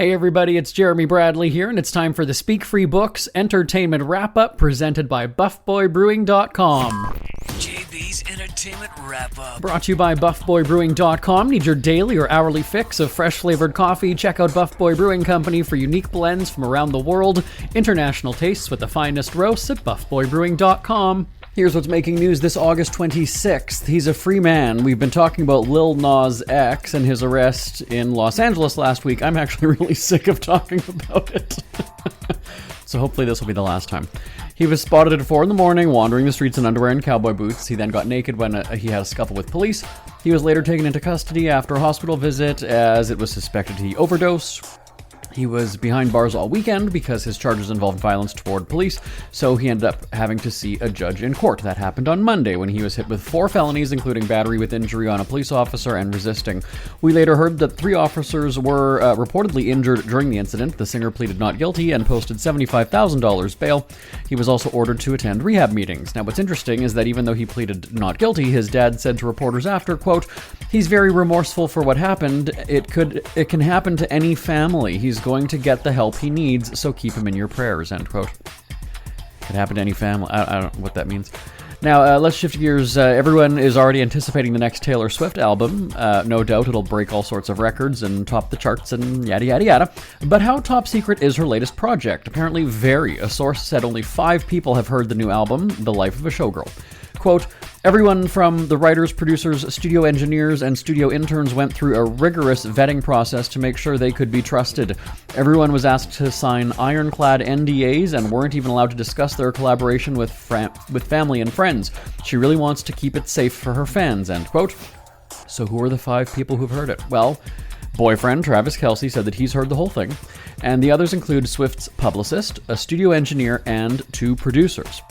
Hey everybody, it's Jeremy Bradley here, and it's time for the Speak Free Books Entertainment Wrap-Up presented by BuffBoyBrewing.com. JB's Entertainment Wrap-Up. Brought to you by BuffBoyBrewing.com. Need your daily or hourly fix of fresh-flavored coffee? Check out Buff Boy Brewing Company for unique blends from around the world. International tastes with the finest roasts at BuffBoyBrewing.com. Here's what's making news this August 26th. He's a free man. We've been talking about Lil Nas X and his arrest in Los Angeles last week. I'm actually really sick of talking about it. So hopefully this will be the last time. He was spotted at 4 a.m, wandering the streets in underwear and cowboy boots. He then got naked when he had a scuffle with police. He was later taken into custody after a hospital visit as it was suspected he overdosed. He was behind bars all weekend because his charges involved violence toward police, so he ended up having to see a judge in court. That happened on Monday when he was hit with 4 felonies, including battery with injury on a police officer and resisting. We later heard that 3 officers were reportedly injured during the incident. The singer pleaded not guilty and posted $75,000 bail. He was also ordered to attend rehab meetings. Now, what's interesting is that even though he pleaded not guilty, his dad said to reporters after, quote, "He's very remorseful for what happened. It can happen to any family. He's going to get the help he needs, so keep him in your prayers," end quote. Could happen to any family. I don't know what that means. Now, let's shift gears. Everyone is already anticipating the next Taylor Swift album. No doubt it'll break all sorts of records and top the charts and yada yada yada. But how top secret is her latest project? Apparently very. A source said only 5 people have heard the new album, The Life of a Showgirl. Quote, "Everyone from the writers, producers, studio engineers, and studio interns went through a rigorous vetting process to make sure they could be trusted. Everyone was asked to sign ironclad NDAs and weren't even allowed to discuss their collaboration with family and friends. She really wants to keep it safe for her fans," end quote. So who are the 5 people who've heard it? Well, boyfriend Travis Kelce said that he's heard the whole thing, and the others include Swift's publicist, a studio engineer, and 2 producers.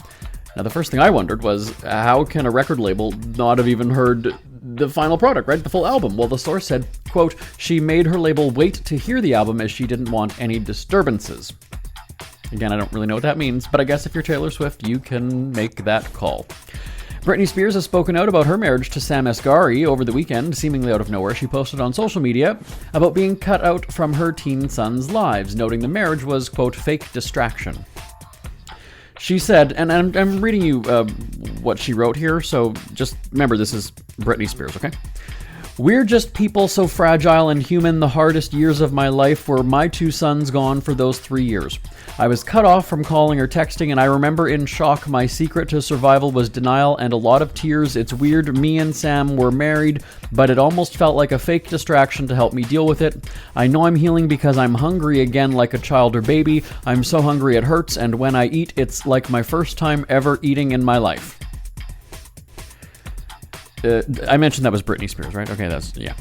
Now, the first thing I wondered was, how can a record label not have even heard the final product, right? The full album? Well, the source said, quote, "She made her label wait to hear the album as she didn't want any disturbances." Again, I don't really know what that means, but I guess if you're Taylor Swift, you can make that call. Britney Spears has spoken out about her marriage to Sam Asghari over the weekend, seemingly out of nowhere. She posted on social media about being cut out from her teen sons' lives, noting the marriage was, quote, "fake distraction." She said, and I'm reading you what she wrote here, so just remember this is Britney Spears, okay? "We're just people so fragile and human. The hardest years of my life were my 2 sons gone for those 3 years. I was cut off from calling or texting, and I remember in shock my secret to survival was denial and a lot of tears. It's weird, me and Sam were married, but it almost felt like a fake distraction to help me deal with it. I know I'm healing because I'm hungry again like a child or baby. I'm so hungry it hurts, and when I eat, it's like my first time ever eating in my life." I mentioned that was Britney Spears, right? Okay,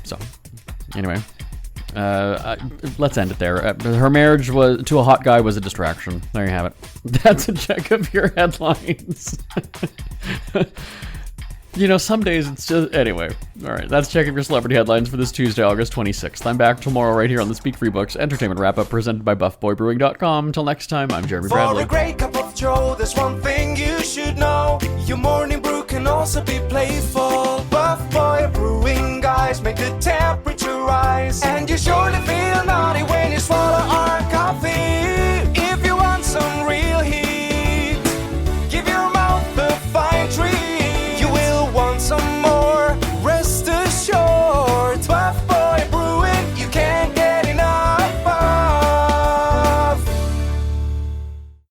so anyway, let's end it there. Her marriage to a hot guy was a distraction. There you have it. That's a check of your headlines. You know, some days it's just... Anyway, all right, that's check of your celebrity headlines for this Tuesday, August 26th. I'm back tomorrow right here on the Speak Free Books Entertainment Wrap-Up presented by BuffBoyBrewing.com. Until next time, I'm Jeremy Bradley. For a great cup of joe, there's one thing you should know. Your morning brew can also be playful. Buff Boy Brewing guys make the temperature rise, and you surely feel naughty when